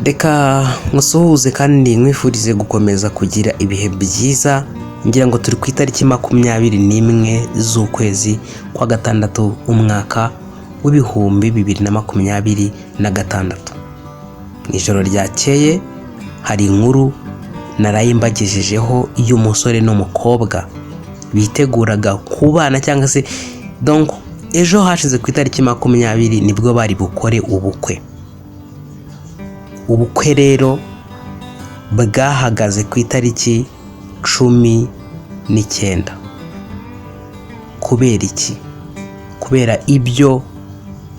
Reka musuhuze kandi mwifurize gukomeza kugira ibihe byiza. Ngira ngo turi ku itariki 21 z'ukwezi kwa gatandatu umwaka w'ibihumbi 2026. Ijoro ryakeye hari inkuru naraye mbagejejeho y'umusore n'umukobwa biteguraga kubana cyangwa se donc ejo hashize ku itariki 20 nibwo bari bukore ubukwe rero bwahagaze ku itariki 19. kubera iki? Kubera ibyo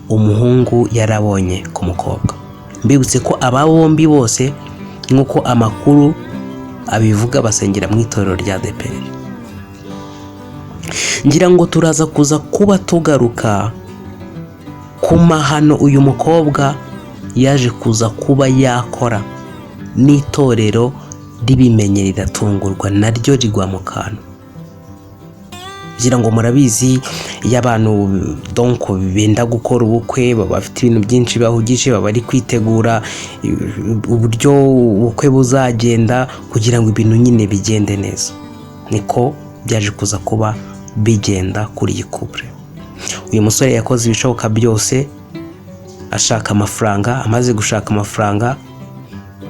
umuhungu yarabonye ku mukobwa. Mbibutse ko aba bombi bose nk'uko amakuru abivuga basengera mu itorero rya DPR. Ngira ngo turaza kuza kuba tugaruka ku mahano uyu mukobwa yaje kuza kuba yakora n'itorero ribimenye riratungurwa naryo rigwa mu kantu. Ngira ngo murabizi y'abantu donc benda gukora ubukwe baba bafite ibintu byinshi bahugije, baba bari kwitegura uburyo ubukwe buzagenda kugira ngo ibintu nyine bigende neza. Niko byaje kuza kuba bigenda kuri iyi couple. Uyu musore yakoze ibishoboka byose ashaka amafaranga, amaze gushaka amafaranga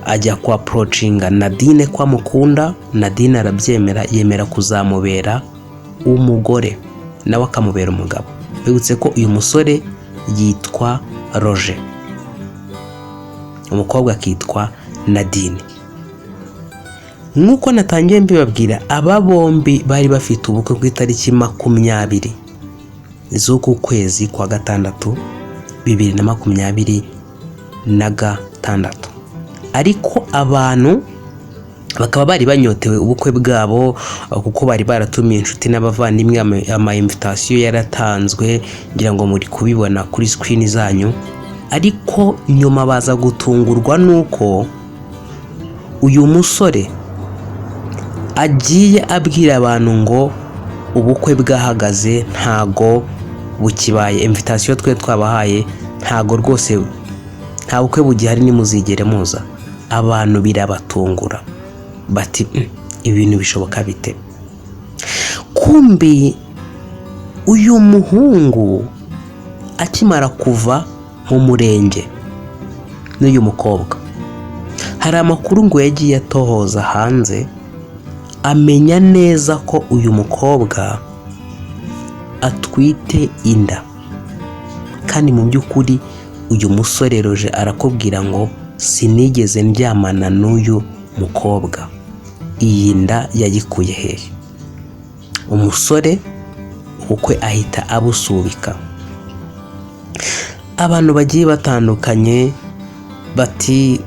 ajya ku approachinga Nadine kwa mukunda. Nadine arabyemera, yemera kuzamubera umugore nawe akamubera umugabo. Bibutse ko uyu musore yitwa Roger, umukobwa akitwa Nadine. Nk'uko natangiye mbibabwira, aba bombi bari bafite ubukwe ku itariki 20 z'uku kwezi kwa gatandatu 2026, ariko abantu bakaba bari banyotewe ubukwe bwabo kuko bari baratumiye inshuti n'abavandimwe. Ama invitation yaratanzwe, ngira ngo muri kubibona kuri screen zanyu, ariko nyuma baza gutungurwa nuko uyu musore agiye abwira abantu ngo ubukwe bwahagaze, ntago bukibaye, invitation twe twabahaye ntago rwose, nta bukwe bugihari, nimuzigere muza. Abantu birabatungura bati ibintu bishoboka bite? Kumbi uyu muhungu akimara kuva mu murenge n'uyu mukobwa, hari amakuru ngo yagiye atohoza hanze, amenya neza ko uyu mukobwa atwite inda. Kandi mu by'ukuri uyu musore Roger arakubwira ngo sinigeze ndyamana n'uyu mukobwa, iyi nda yayikuye hehe? Umusore ubukwe ahita abusubika. Abantu bagiye batandukanye bati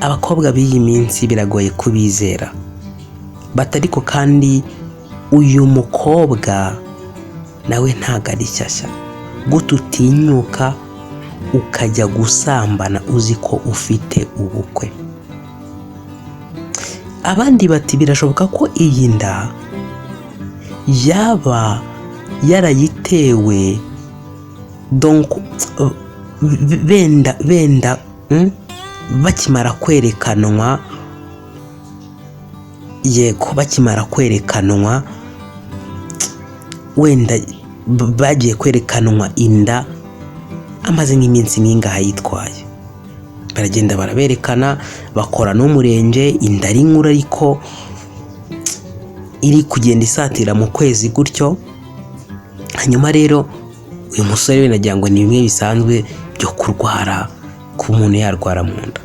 abakobwa b'iyi minsi biragoye kubizera, batariko kandi uyu mukobwa nawe ntago ari shyashya. Gute utinyuka ukajya gusambana uzi ko ufite ubukwe? Abandi bati birashoboka ko iyi nda yaba yarayitewe donc benda bakimara kwerekanwa, yego bakimara kwerekanwa, wenda bagiye kwerekanwa inda amaze nk'iminsi nk'ingaha yitwaye, baragenda baraberekana, bakora n'umurenge, inda ari nkuru ariko iri kugenda isatira mu kwezi gutyo. Hanyuma rero uyu musore we nagira ngo ni bimwe bisanzwe byo kurwara, ku muntu yarwara mu nda.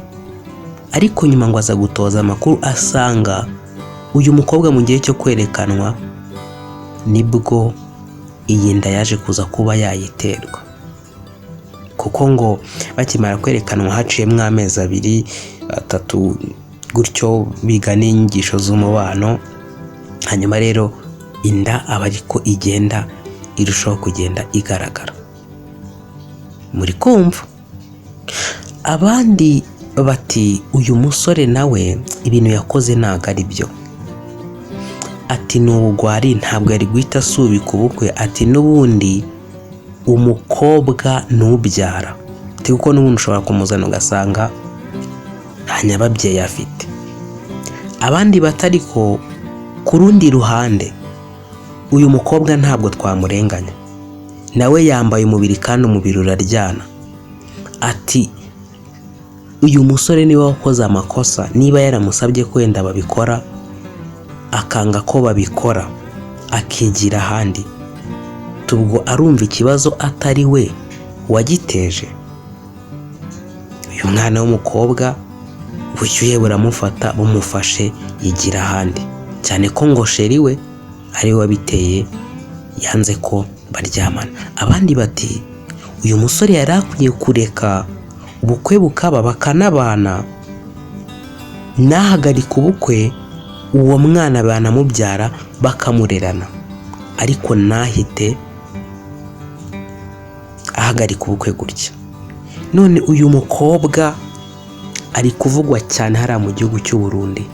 Ariko nyuma ngo aza gutoza amakuru asanga uyu mukobwa mu gihe cyo kwerekanwa nibwo iyi nda yaje kuza kuba yayiterwa, kuko ngo bakimara kwerekanwa haciyemo amezi 2-3 gutyo biga n'inyigisho z'umubano. Hanyuma rero inda aba ariko igenda irushaho kugenda igaragara. Muri kumva? Abandi bati uyu musore nawe ibintu yakoze ntago ari byo. Ati n'ubugwari, ntabwo yari guhita asubika ubukwe. Ati n'ubundi umukobwa nubyara, kuko n'ubundi ushobora kumuzana ugasanga nta nyababyeyi afite. Abandi batari ko ku rundi ruhande uyu mukobwa ntabwo twamurenganya, nawe yambaye umubiri kandi umubiri uraryana. Ati uyu musore niwe wakoze amakosa, niba yaramusabye ko wenda babikora akanga ko babikora akigira ahandi, tubwo arumva ikibazo atari we wagiteje. Uyu mwana w'umukobwa ubushyuhe buramufata, bumufashe yigira ahandi, cyane ko ngo sheri we ari we wabiteye, yanze ko baryamana. Abandi bati uyu musore yari akwiye kureka ubukwe bukaba bakanabana, nahagarika ubukwe uwo mwana banamubyara bakamurerana, ariko nahite ahagarika ubukwe gutya. None uyu mukobwa ari kuvugwa cyane hariya mu gihugu cy'u Burundi,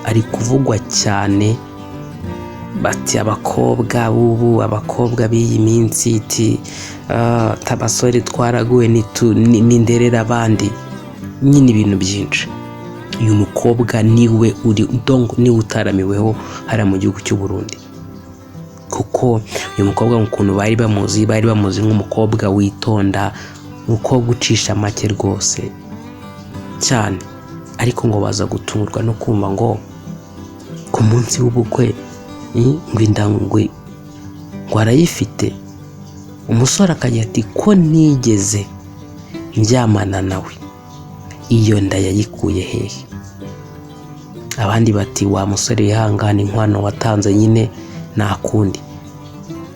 ari kuvugwa cyane. Bati abakobwa b'ubu, abakobwa b'iyi minsi, iti abasore twaraguwe n'inderera abandi, nyine ibintu byinshi. Uyu mukobwa niwe niwe utaramiweho hariya mu gihugu cy'u Burundi, kuko uyu mukobwa ukuntu bari bamuzi nk'umukobwa witonda, umukobwa ucisha make rwose cyane. Ariko ngo baza gutungurwa no kumva ngo ku munsi w'ubukwe ngo indangwe ngo arayifite. Umusore akajya ati ko nigeze ndyamana nawe, iyo nda yayikuye hehe? Abandi bati wa musore wihangane, inkwano watanze nyine nta kundi.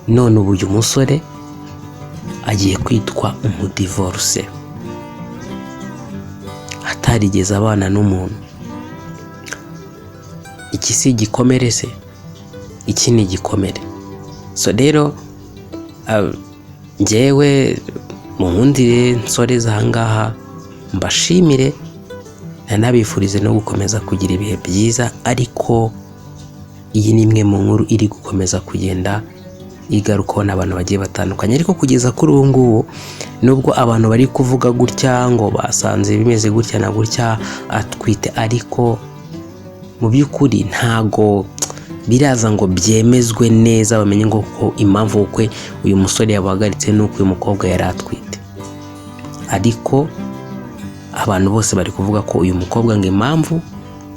None ubu uyu musore agiye kwitwa umudivorce, atarigeze abana n'umuntu. Iki si igikomere se? Iki ni igikomere. So rero njyewe munkundire nsoreza ahangaha, mbashimire nanabifurize no gukomeza kugira ibihe byiza. Ariko iyi ni imwe mu nkuru iri gukomeza kugenda igarukaho n'abantu bagiye batandukanye. Ariko kugeza kuri ubu ngubu, nubwo abantu bari kuvuga gutya ngo basanze bimeze gutya na gutya atwite, ariko mu by'ukuri ntago biraza ngo byemezwe neza bamenye ngo ko impamvu ukwe uyu musore yabahagaritse nuko uyu mukobwa yari atwite. Ariko abantu bose bari kuvuga ko uyu mukobwa ngo impamvu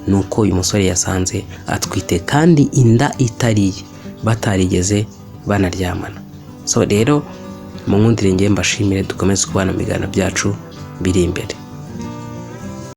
nuko uyu musore yasanze atwite, kandi inda itariye, batarigeze banaryamana. So rero munkundire njye mbashimire, dukomeze kubana mu biganiro byacu biri imbere.